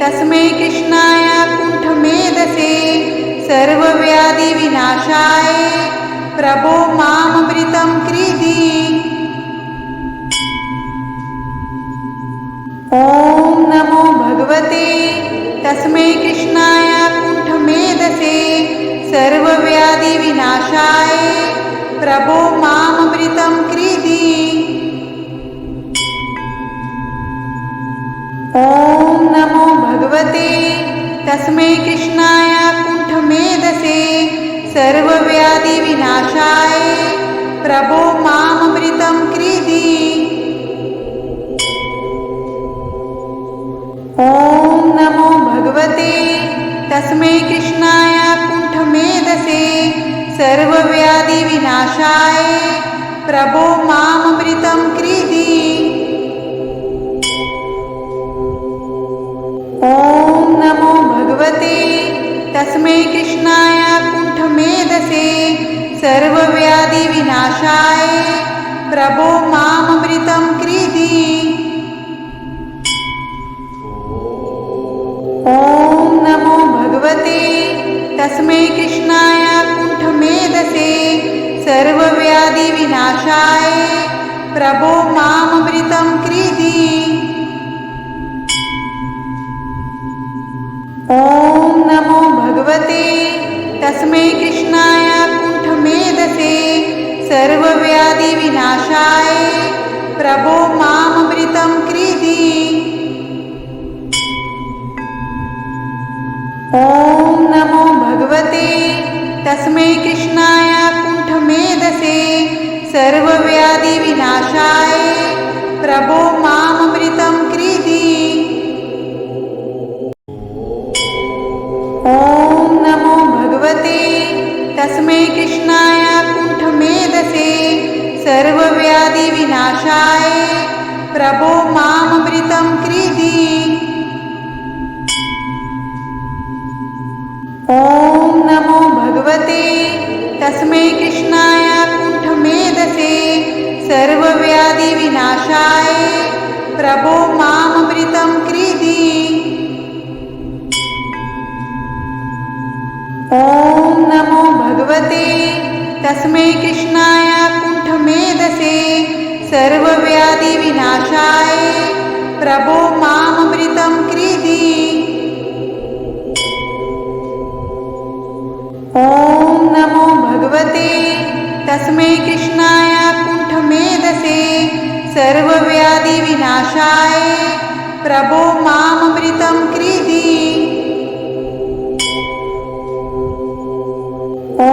तस्मै कृष्णाय कुण्ठमेधसे सर्वव्याधिविनाशाय प्रभो माममृतं कृधि। ॐ नमो भगवते तस्मै कृष्णाय कुण्ठमेधसे सर्वव्याधिविनाशाय प्रभो माममृतं कृधि। ॐ नमो भगवते तस्मै कृष्णाय कुण्ठमेधसे सर्वव्याधिविनाशाय प्रभो माममृतं कृधि। ॐ नमो भगवते तस्मै कृष्णाय कुण्ठमेधसे सर्वव्याधिविनाशाय प्रभो माममृतं कृधि। ॐ नमो भगवते तस्मै कृष्णाय कुण्ठमेधसे सर्वव्याधिविनाशाय प्रभो माममृतं कृधि। ॐ नमो भगवते तस्मै कृष्णाय कुण्ठमेधसे सर्वव्याधिविनाशाय प्रभो माममृतं कृधि। ॐ नमो भगवते तस्मै कृष्णाय कुण्ठमेधसे सर्वव्याधिविनाशाय प्रभो माममृतं कृधि। ॐ नमो भगवते तस्मै कृष्णाय कुण्ठमेधसे सर्वव्याधिविनाशाय प्रभो माममृतं कृधि। ॐ नमो भगवते तस्मै कृष्णाय कुण्ठमेधसे सर्वव्याधिविनाशाय प्रभो माममृतं कृधि। ॐ नमो भगवते तस्मै कृष्णाय कुण्ठमेधसे सर्वव्याधिविनाशाय प्रभो माममृतं कृधि। ॐ नमो भगवते तस्मै कृष्णाय कुण्ठमेधसे सर्वव्याधिविनाशाय प्रभो माममृतं कृधि। ॐ नमो भगवते तस्मै कृष्णाय कुण्ठमेधसे सर्वव्याधिविनाशाय प्रभो माममृतं कृधि। ॐ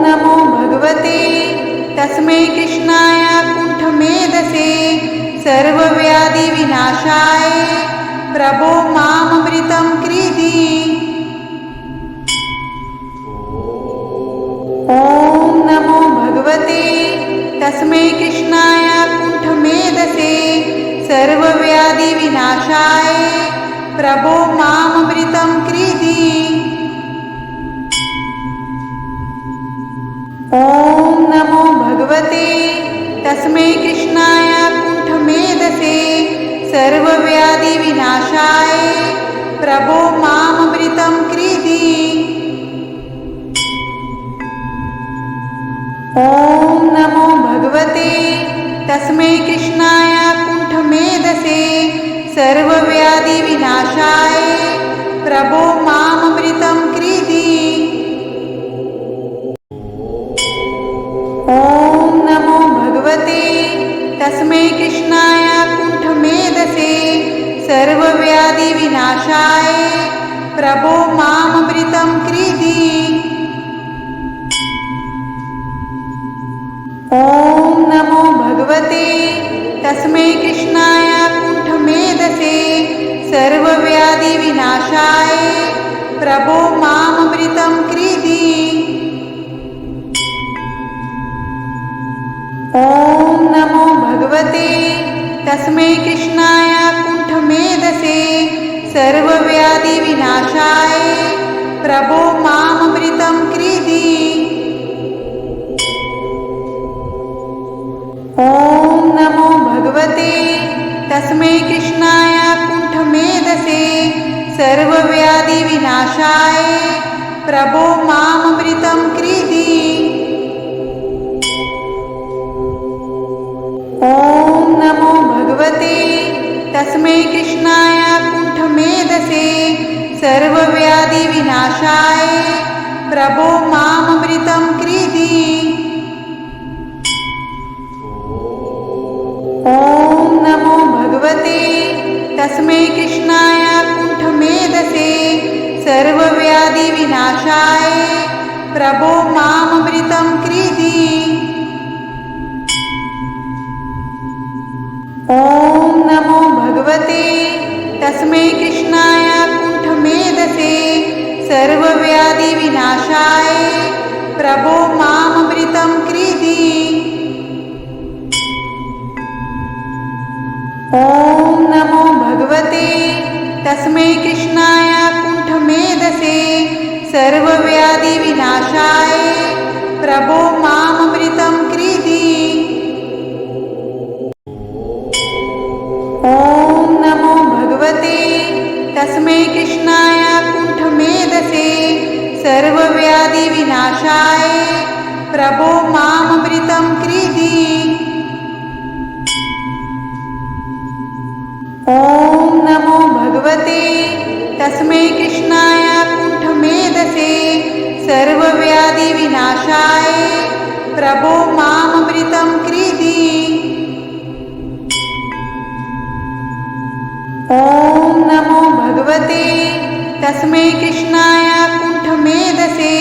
नमो भगवते तस्मै कृष्णाय कुण्ठमेधसे सर्वव्याधिविनाशाय प्रभो माममृतं कृधि। ॐ नमो भगवते तस्मै कृष्णाय कुण्ठमेधसे सर्वव्याधिविनाशाय प्रभो माममृतं कृधि। ॐ नमो भगवते तस्मै कृष्णाय कुण्ठमेधसे सर्वव्याधिविनाशाय प्रभो माममृतं कृधि। ॐ नमो भगवते तस्मै कृष्णाय कुण्ठमेधसे सर्वव्याधिविनाशाय प्रभो माममृतं कृधि। ॐ नमो भगवते तस्मै कृष्णाय कुण्ठमेधसे सर्वव्याधिविनाशाय प्रभो माममृतं कृधि। ॐ नमो भगवते तस्मै कृष्णाय कुण्ठमेधसे सर्वव्याधिविनाशाय प्रभो माममृतं कृधि। ॐ नमो भगवते तस्मै कृष्णाय कुण्ठमेधसे सर्वव्याधिविनाशाय विनाशाय प्रभो मामृतं कृधि। ॐ नमो भगवते तस्मै कृष्णाय कुण्ठमेधसे सर्वव्याधि विनाशाय प्रभो मामृतं कृधि। ॐ नमो भगवते तस्मै कृष्णाय कुण्ठमेधसे सर्वव्याधि विनाशाय प्रभो मामृतं कृधि। ॐ नमो भगवते तस्मै कृष्णाय कुण्ठमेधसे सर्वव्याधि विनाशाय प्रभो मामृतं कृधि। ॐ नमो भगवते तस्मै कृष्णाय कुण्ठमेधसे सर्वव्याधि विनाशाय प्रभो मामृतं कृधि। ॐ नमो भगवते तस्मै कृष्णाय कुण्ठमेधसे सर्वव्याधि विनाशाय प्रभो मामृतं कृधि। ॐ नमो भगवते तस्मै कृष्णाय कुण्ठमेधसे सर्वव्याधि विनाशाय प्रभो मामृतं कृधि। ॐ नमो भगवते तस्मै कृष्णाय कुण्ठमेधसे सर्वव्याधि विनाशाय प्रभो मामृतं कृधि। ॐ नमो भगवते तस्मै कृष्णाय कुण्ठमेधसे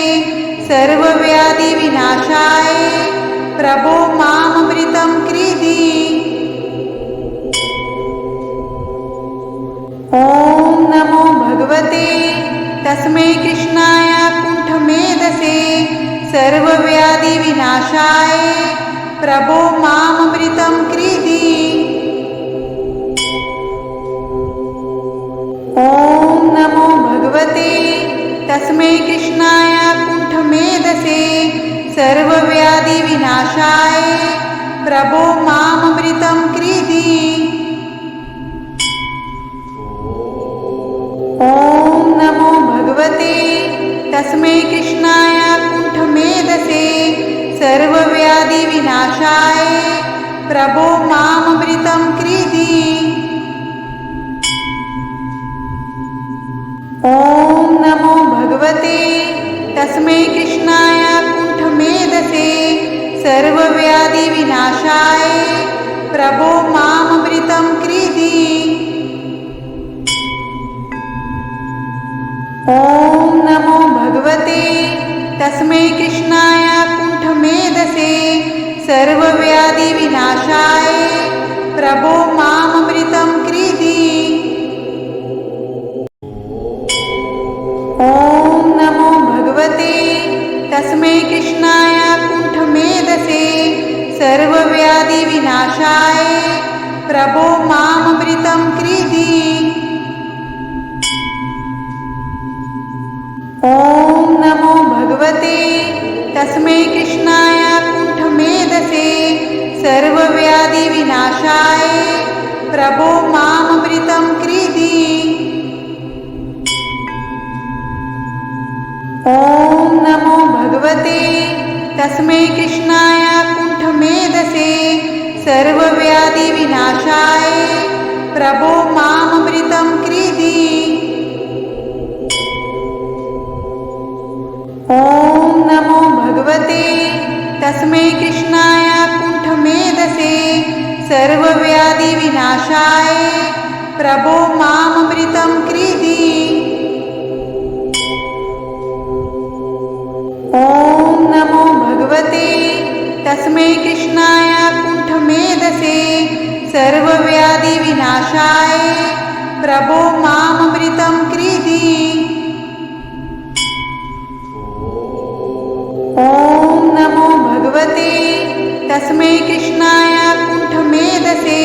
सर्वव्याधि विनाशाय प्रभो मामृतं कृधि। ॐ नमो भगवते तस्मै कृष्णाय कुण्ठमेधसे सर्वव्याधि विनाशाय प्रभो मामृतं कृधि। ॐ नमो भगवते तस्मै कृष्णाय कुण्ठमेधसे सर्वव्याधि विनाशाय प्रभो मामृतं कृधि। ॐ नमो भगवते तस्मै कृष्णाय कुण्ठमेधसे सर्वव्याधि विनाशाय प्रभो मामृतं कृधि। ॐ नमो भगवते तस्मै कृष्णाय कुण्ठमेधसे सर्वव्याधि विनाशाय प्रभो मामृतं कृधि। ॐ नमो भगवते तस्मै कृष्णाय कुण्ठमेधसे सर्वव्याधि विनाशाय प्रभो मामृतं कृधि। ॐ नमो भगवते तस्मै कृष्णाय कुण्ठमेधसे सर्वव्याधि विनाशाय प्रभो मामृतं कृधि। ॐ नमो भगवते तस्मै कृष्णाय कुण्ठमेधसे सर्वव्याधि विनाशाय प्रभो मामृतं कृधि। ॐ नमो भगवते तस्मै कृष्णाय कुण्ठमेधसे सर्वव्याधि विनाशाय प्रभो मामृतं कृधि। ॐ नमो भगवते तस्मै कृष्णाय कुण्ठमेधसे सर्वव्याधि विनाशाय प्रभो मामृतं कृधि। ॐ नमो भगवते तस्मै कृष्णाय कुण्ठमेधसे सर्वव्याधि विनाशाय प्रभो मामृतं कृधि। ॐ नमो भगवते तस्मै कृष्णाय कुण्ठमेधसे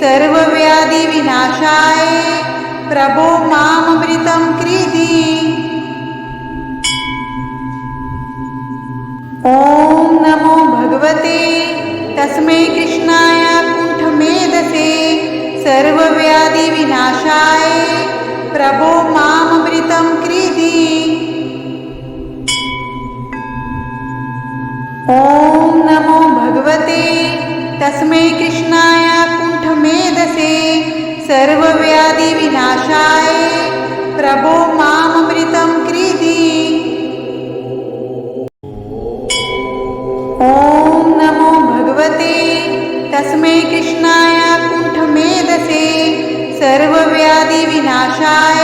सर्वव्याधि विनाशाय प्रभो मामृतं कृधि। तस्मै कृष्णाय कुण्ठमेधसे सर्वव्याधिविनाशाय प्रभो माममृतं कृधि। ॐ नमो भगवते तस्मै कृष्णाय कुण्ठमेधसे सर्वव्याधिविनाशाय प्रभो माममृतं कृधि। ॐ नमो भगवते तस्मै कृष्णाय कुण्ठमेधसे सर्वव्याधिविनाशाय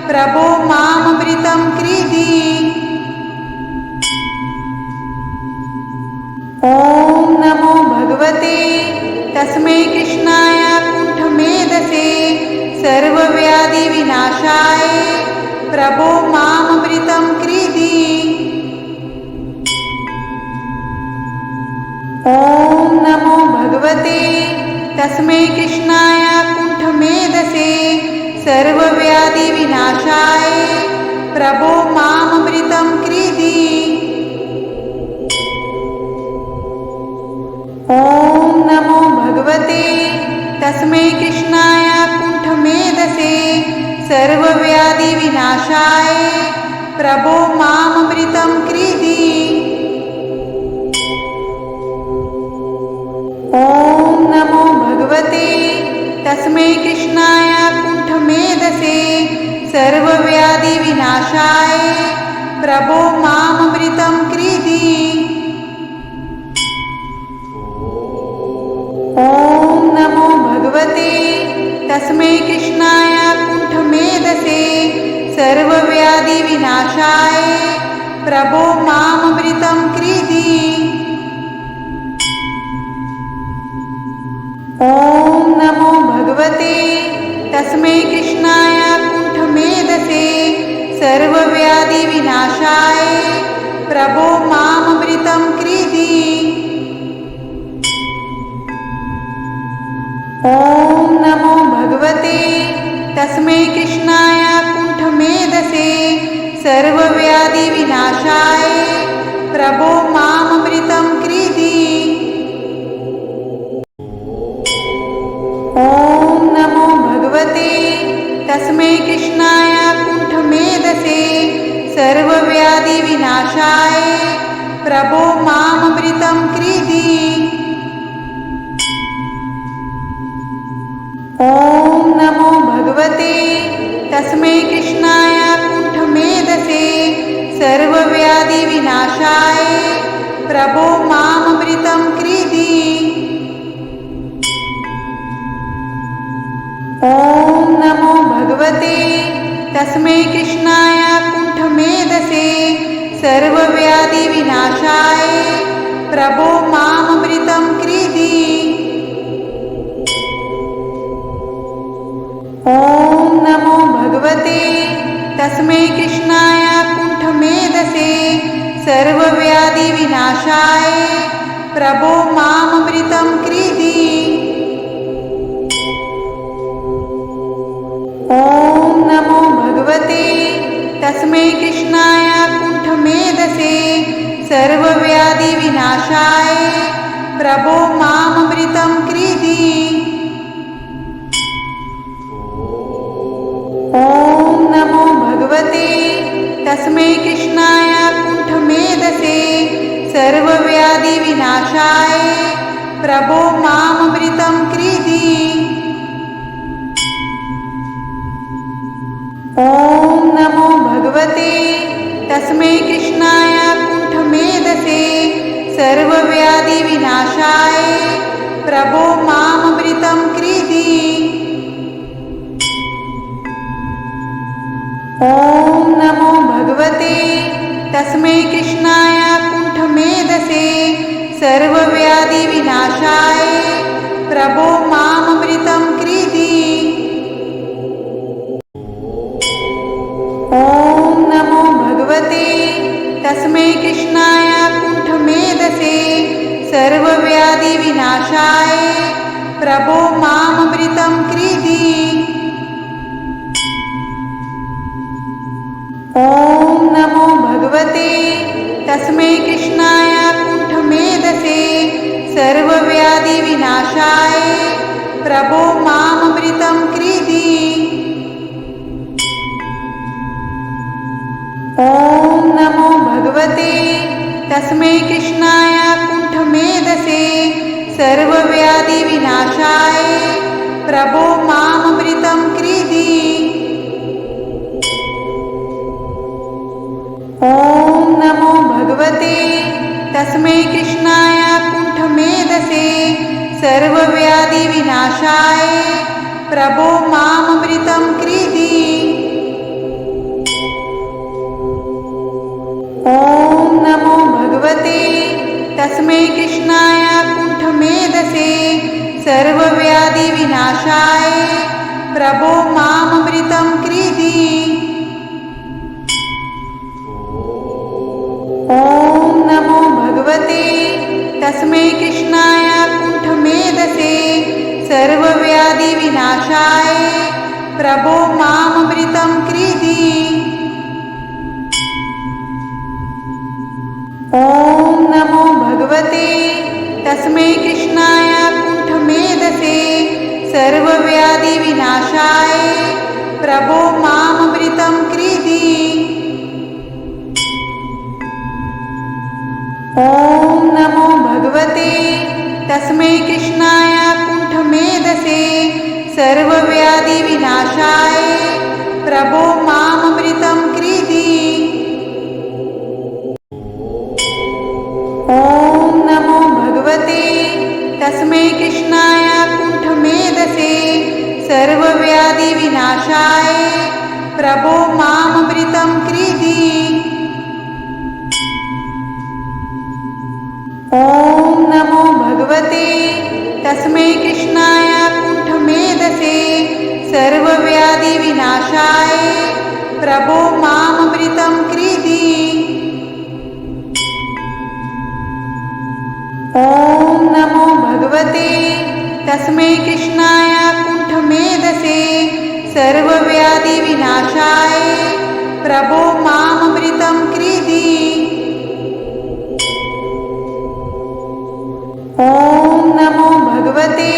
प्रभो माममृतं कृधि। ॐ नमो भगवते तस्मै कृष्णाय कुण्ठमेधसे सर्वव्याधिविनाशाय प्रभो माममृतं कृधि। ॐ नमो भगवते तस्मै कृष्णाय कुण्ठमेधसे सर्वव्याधिविनाशाय प्रभो माममृतं कृधि। ॐ नमो भगवते तस्मै कृष्णाय कुण्ठमेधसे सर्वव्याधिविनाशाय प्रभो माममृतं कृधि। ॐ नमो भगवते तस्मै कृष्णाय कुण्ठमेधसे सर्वव्याधिविनाशाय प्रभो माममृतं कृधि। ॐ नमो भगवते तस्मै कृष्णाय कुण्ठमेधसे सर्वव्याधिविनाशाय प्रभो माममृतं कृधि। ॐ नमो भगवते तस्मै कृष्णाय कुण्ठमेधसे सर्वव्याधिविनाशाय प्रभो माममृतं कृधि। ॐ नमो भगवते तस्मै कृष्णाय कुण्ठमेधसे सर्वव्याधिविनाशाय प्रभो माममृतं कृधि। ॐ नमो भगवते तस्मै कृष्णाय कुण्ठमेधसे सर्वव्याधिविनाशाय प्रभो माममृतं कृधि। ॐ नमो भगवते तस्मै कृष्णाय कुण्ठमेधसे सर्वव्याधिविनाशाय प्रभो माममृतं कृधि। ॐ नमो भगवते तस्मै कृष्णाय कुण्ठमेधसे सर्वव्याधिविनाशाय प्रभो माममृतं कृधि। ॐ नमो भगवते तस्मै कृष्णाय कुण्ठमेधसे सर्वव्याधिविनाशाय प्रभो माममृतं कृधि। ॐ नमो भगवते तस्मै कृष्णाय कुण्ठमेधसे सर्वव्याधिविनाशाय प्रभो माममृतं कृधि। ॐ नमो भगवते तस्मै कृष्णाय कुण्ठमेधसे सर्वव्याधिविनाशाय प्रभो माममृतं कृधि। ॐ नमो भगवते तस्मै कृष्णाय कुण्ठमेधसे सर्वव्याधिविनाशाय प्रभो माममृतं कृधि। ॐ नमो भगवते तस्मै कृष्णाय कुण्ठमेधसे सर्वव्याधिविनाशाय प्रभो माममृतं कृधि। ॐ नमो भगवते तस्मै कृष्णाय कुण्ठमेधसे सर्वव्याधिविनाशाय प्रभो माममृतं कृधि। ॐ नमो भगवते तस्मै कृष्णाय कुण्ठमेधसे सर्वव्याधिविनाशाय प्रभो माममृतं कृधि। ॐ नमो भगवते तस्मै कृष्णाय कुण्ठमेधसे सर्वव्याधिविनाशाय प्रभो माममृतं कृधि। ॐ नमो भगवते तस्मै कृष्णाय कुण्ठमेधसे सर्वव्याधिविनाशाय प्रभो माममृतं कृधि। ॐ नमो भगवते तस्मै कृष्णाय कुण्ठमेधसे सर्वव्याधिविनाशाय प्रभो माममृतं कृधि। ॐ नमो भगवते तस्मै कृष्णाय कुण्ठमेधसे सर्वव्याधिविनाशाय प्रभो माममृतं कृधि। ॐ नमो भगवते तस्मै कृष्णाय कुण्ठमेधसे सर्वव्याधिविनाशाय प्रभो माममृतं कृधि। ॐ नमो भगवते तस्मै कृष्णाय कुण्ठमेधसे सर्वव्याधिविनाशाय प्रभो माममृतं कृधि। ॐ नमो भगवते तस्मै कृष्णाय कुण्ठमेधसे सर्वव्याधिविनाशाय प्रभो माममृतं कृधि। ॐ नमो भगवते तस्मै कृष्णाय कुण्ठमेधसे सर्वव्याधिविनाशाय प्रभो माममृतं कृधि। ॐ नमो भगवते तस्मै कृष्णाय कुण्ठमेधसे सर्वव्याधिविनाशाय प्रभो माममृतं कृधि। ॐ नमो भगवते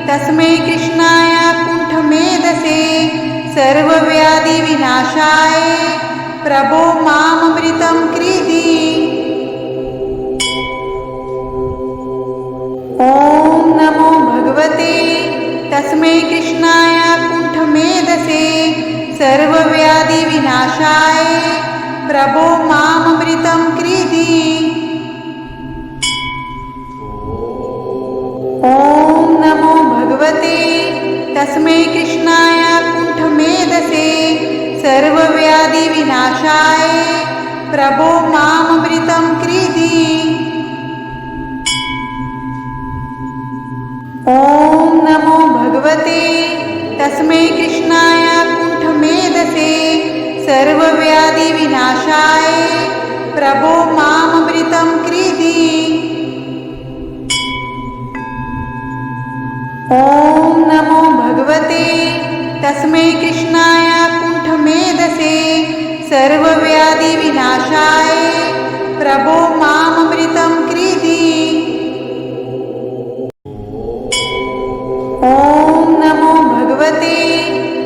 तस्मै कृष्णाय कुण्ठमेधसे सर्वव्याधिविनाशाय प्रभो माममृतं कृधि। ॐ नमो भगवते तस्मै कृष्णाय कुण्ठमेधसे सर्वव्याधिविनाशाय प्रभो माममृतं कृधि। ॐ नमो भगवते तस्मै कृष्णाय कुण्ठमेधसे सर्वव्याधिविनाशाय प्रभो माममृतं कृधि। ॐ नमो भगवते तस्मै कृष्णाय कुण्ठमेधसे सर्वव्याधिविनाशाय प्रभो माममृतं कृधि। ॐ नमो भगवते तस्मै कृष्णाय कुण्ठमेधसे सर्वव्याधिविनाशाय प्रभो माममृतं कृधि। ॐ नमो भगवते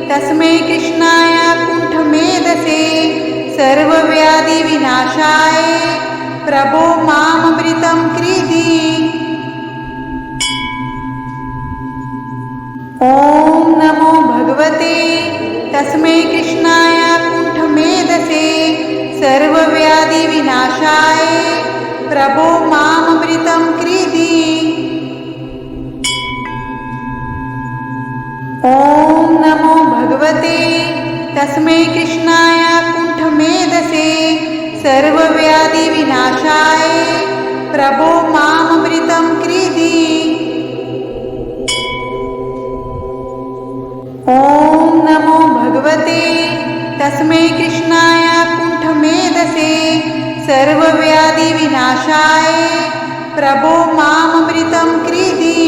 तस्मै कृष्णाय कुण्ठमेधसे सर्वव्याधिविनाशाय प्रभो माममृतं कृधि। ॐ नमो भगवते तस्मै कृष्णाय कुण्ठमेधसे सर्वव्याधिविनाशाय प्रभो माममृतं कृधि। ॐ नमो भगवते तस्मै कृष्णाय कुण्ठमेधसे सर्वव्याधिविनाशाय प्रभो माममृतं कृधि। ॐ नमो भगवते तस्मै कृष्णाय कुण्ठमेधसे सर्वव्याधिविनाशाय प्रभो माममृतं कृधि।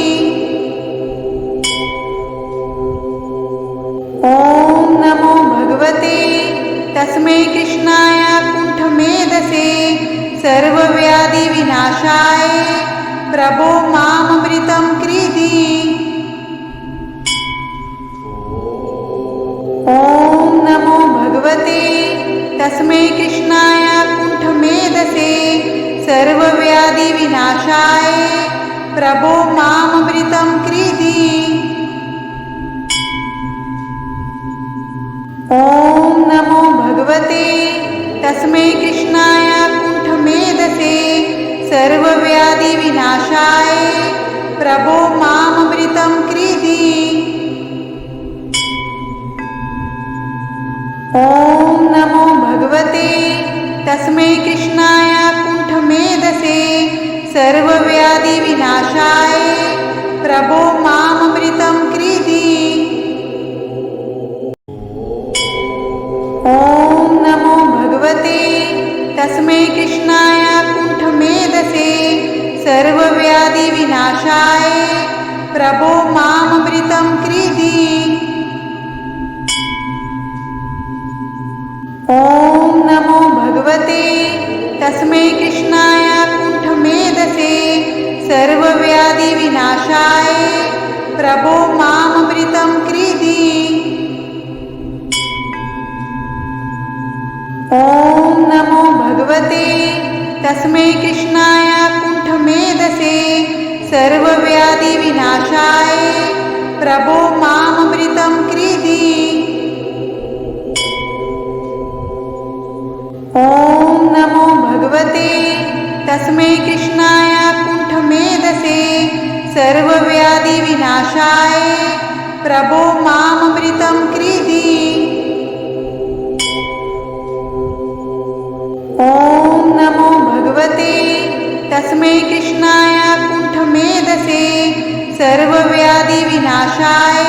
ॐ नमो भगवते तस्मै कृष्णाय कुण्ठमेधसे सर्वव्याधिविनाशाय प्रभो माममृतं क्रीडी। ॐ नमो भगवते तस्मै कृष्णाय कुण्ठमेधसे सर्वव्याधिविनाशाय प्रभो माममृतं क्रीडी। ॐ नमो भगवते तस्मै कृष्णाय कुण्ठमेधसे सर्वव्याधिविनाशाय प्रभो माममृतं क्रीडी। ॐ नमो भगवते तस्मै कृष्णाय कुण्ठमेधसे सर्वव्याधिविनाशाय प्रभो माममृतं क्रीडी। ॐ नमो भगवते तस्मै कृष्णाय कुण्ठमेधसे सर्वव्याधिविनाशाय प्रभो माममृतं क्रीडी। ॐ नमो भगवते तस्मै कृष्णाय कुण्ठमेधसे सर्वव्याधिविनाशाय प्रभो माममृतं क्रीडी। ॐ नमो भगवते तस्मै कृष्णाय कुण्ठमेधसे सर्वव्याधिविनाशाय प्रभो माममृतं क्रीडी। ॐ नमो भगवते तस्मै कृष्णाय कुण्ठमेधसे सर्वव्याधिविनाशाय प्रभो माममृतं क्रीडी। ॐ नमो भगवते तस्मै कृष्णाय कुण्ठमेधसे सर्वव्याधिविनाशाय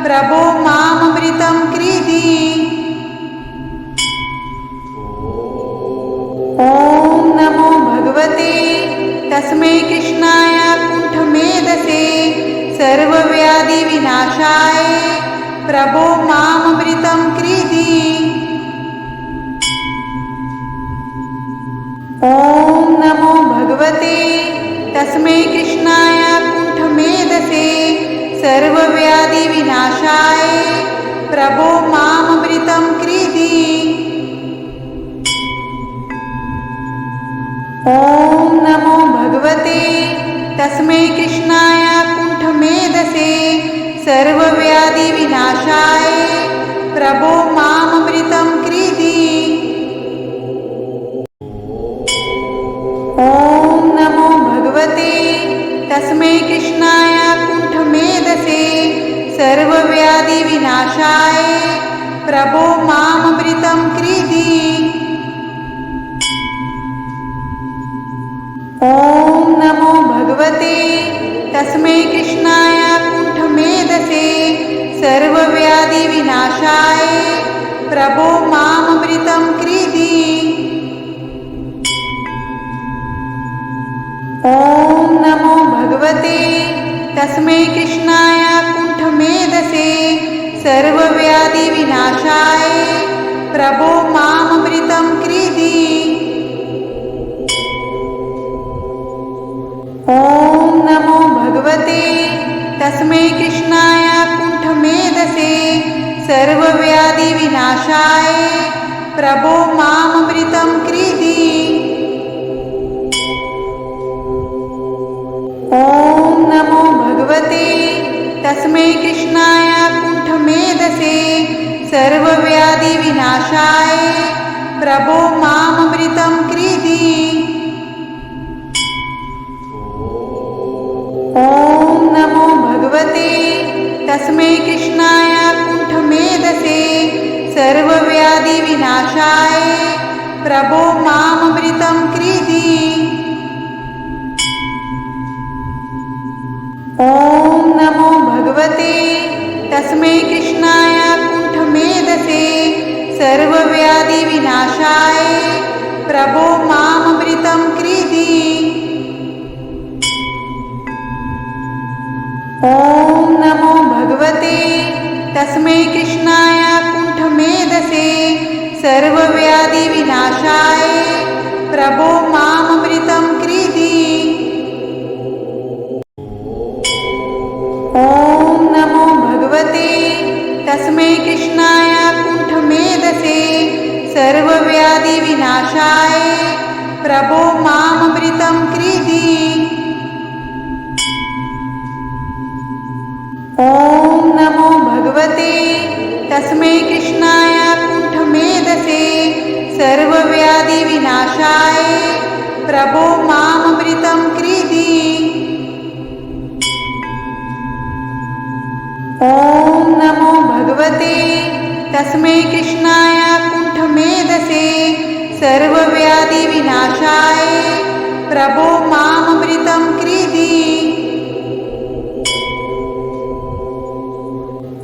प्रभो माममृतं क्रीडी। ॐ नमो भगवते तस्मै कृष्णाय कुण्ठमेधसे सर्वव्याधिविनाशाय प्रभो माममृतं क्रीडी। ॐ नमो भगवते तस्मै कृष्णाय कुण्ठमेधसे सर्वव्याधिविनाशाय प्रभो माममृतं क्रीडी। ॐ नमो भगवते तस्मै कृष्णाय कुण्ठमेधसे सर्वव्याधिविनाशाय प्रभो माममृतं क्रीडी। ॐ नमो भगवते तस्मै कृष्णाय कुण्ठमेधसे सर्वव्याधिविनाशाय प्रभो माममृतं क्रीडी। ॐ नमो भगवते तस्मै कृष्णाय कुण्ठमेधसे सर्वव्याधिविनाशाय प्रभो माममृतं क्रीडी। ॐ नमो भगवते तस्मै कृष्णाय कुण्ठमेधसे सर्वव्याधिविनाशाय प्रभो माममृतं क्रीडी। ॐ नमो भगवते तस्मै कृष्णाय कुण्ठमेधसे सर्वव्याधिविनाशाय प्रभो माममृतं क्रीडी। ॐ नमो भगवते तस्मै कृष्णाय कुण्ठमेधसे सर्वव्याधिविनाशाय प्रभो माममृतं क्रीडी। ॐ नमो भगवते तस्मै कृष्णाय कुण्ठमेधसे सर्वव्याधिविनाशाय प्रभो माममृतं क्रीडी। ॐ नमो भगवते तस्मै कृष्णाय कुण्ठमेधसे सर्वव्याधिविनाशाय प्रभो माममृतं क्रीडी। ॐ नमो भगवते तस्मै कृष्णाय कुण्ठमेधसे सर्वव्याधिविनाशाय प्रभो माममृतं क्रीडी। ॐ नमो भगवते तस्मै कृष्णाय कुण्ठमेधसे सर्वव्याधिविनाशाय प्रभो माममृतं कृधि। ॐ नमो भगवते तस्मै कृष्णाय कुण्ठमेधसे सर्वव्याधिविनाशाय प्रभो माममृतं कृधि। ॐ नमो भगवते तस्मै कृष्णाय कुण्ठमेधसे सर्वव्याधिविनाशाय प्रभो माममृतं कृधि।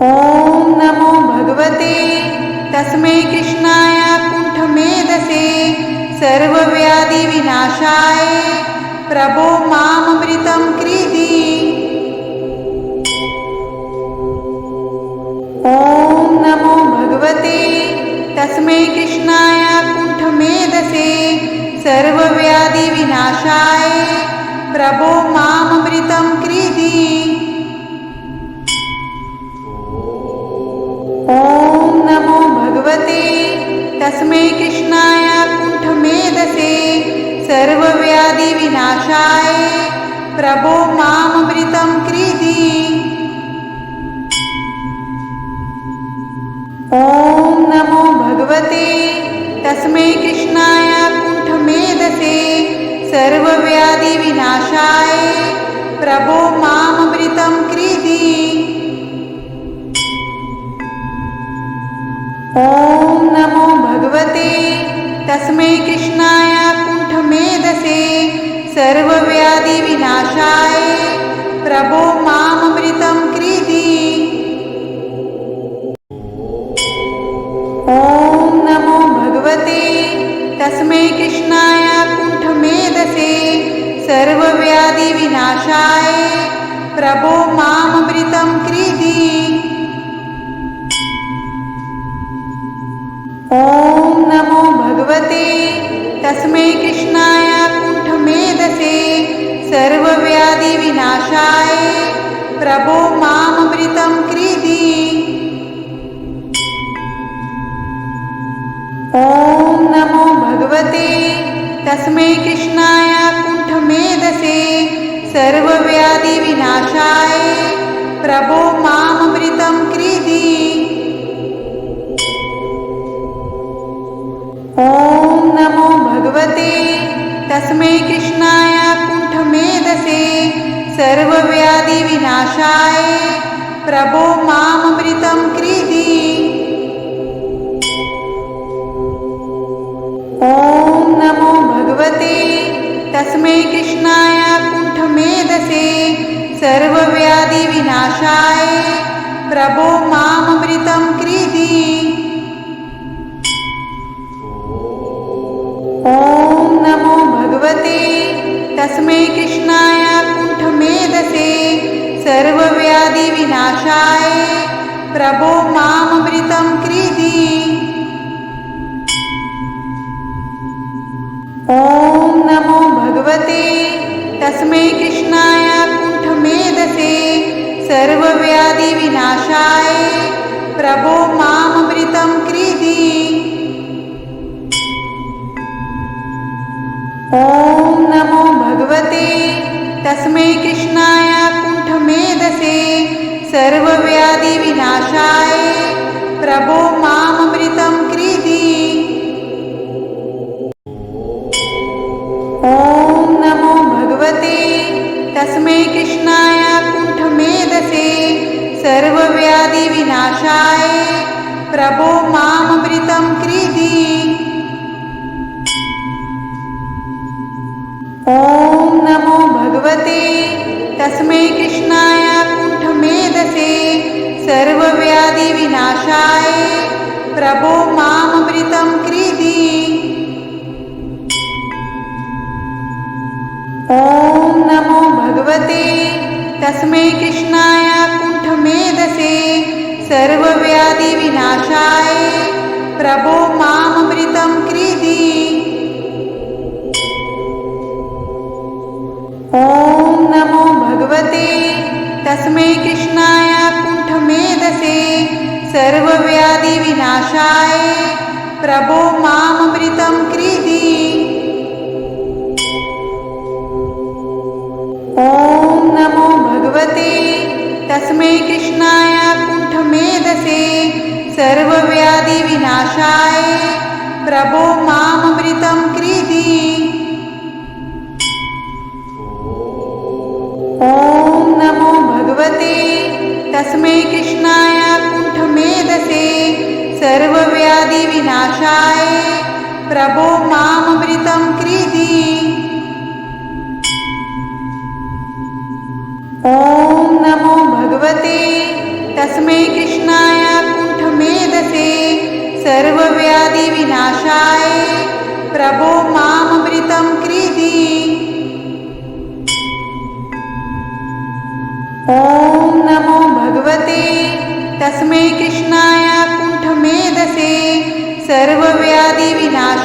ॐ नमो भगवते तस्मै कृष्णाय कुण्ठमेधसे सर्वव्याधिविनाशाय प्रभो माममृतं कृधि। ॐ नमो भगवते तस्मै कृष्णाय कुण्ठमेधसे सर्वव्याधिविनाशाय प्रभो माममृतं कृधि। ॐ नमो भगवते तस्मै कृष्णाय कुण्ठमेधसे सर्वव्याधिविनाशाय प्रभो माममृतं कृधि। ॐ नमो भगवते तस्मै कृष्णाय कुण्ठमेधसे सर्वव्याधिविनाशाय प्रभो माममृतं कृधि। ॐ नमो भगवते तस्मै कृष्णाय कुण्ठमेधसे सर्वव्याधिविनाशाय प्रभो माममृतं कृधि। ॐ नमो भगवते तस्मै कृष्णाय कुण्ठमेधसे सर्वव्याधिविनाशाय प्रभो माममृतं कृधि। ॐ नमो भगवते तस्मै कृष्णाय कुण्ठमेधसे सर्वव्याधिविनाशाय प्रभो माममृतं कृधि। ॐ नमो भगवते तस्मै कृष्णाय कुण्ठमेधसे सर्वव्याधिविनाशाय प्रभो माममृतं कृधि। ॐ नमो भगवते तस्मै कृष्णाय कुण्ठमेधसे सर्वव्याधिविनाशाय प्रभो माममृतं कृधि। ॐ नमो भगवते तस्मै कृष्णाय कुण्ठमेधसे सर्वव्याधिविनाशाय प्रभो माममृतं कृधि। ॐ नमो भगवते तस्मै कृष्णाय कुण्ठमेधसे सर्वव्याधिविनाशाय प्रभो माममृतं कृधि। ॐ नमो भगवते तस्मै कृष्णाय कुण्ठमेधसे सर्वव्याधिविनाशाय प्रभो माममृतं कृधि। ॐ नमो भगवते तस्मै कृष्णाय कुण्ठमेधसे सर्वव्याधिविनाशाय प्रभो माममृतं कृधि। ॐ नमो भगवते तस्मै कृष्णाय कुण्ठमेधसे सर्वव्याधिविनाशाय प्रभो माममृतं कृधि। ॐ नमो भगवते तस्मै कृष्णाय कुण्ठमेधसे सर्वव्याधिविनाशाय प्रभो माममृतं कृधि। ॐ नमो भगवते तस्मै कृष्णाय कुण्ठमेधसे सर्वव्याधिविनाशाय प्रभो माममृतं कृधि। ॐ नमो भगवते तस्मै कृष्णाय कुण्ठमेधसे सर्वव्याधिविनाशाय प्रभो माममृतं कृधि। ॐ नमो भगवते तस्मै कृष्णाय कुण्ठमेधसे सर्वव्याधिविनाशाय प्रभो माममृतं कृधि। ॐ नमो भगवते तस्मै कृष्णाय कुण्ठमेधसे सर्वव्याधिविनाशाय प्रभो माममृतं कृधि। ॐ नमो भगवते तस्मै कृष्णाय कुण्ठमेधसे सर्वव्याधिविनाशाय प्रभो माममृतं कृधि। ॐ नमो भगवते तस्मै कृष्णाय कुण्ठमेधसे सर्वव्याधिविनाशाय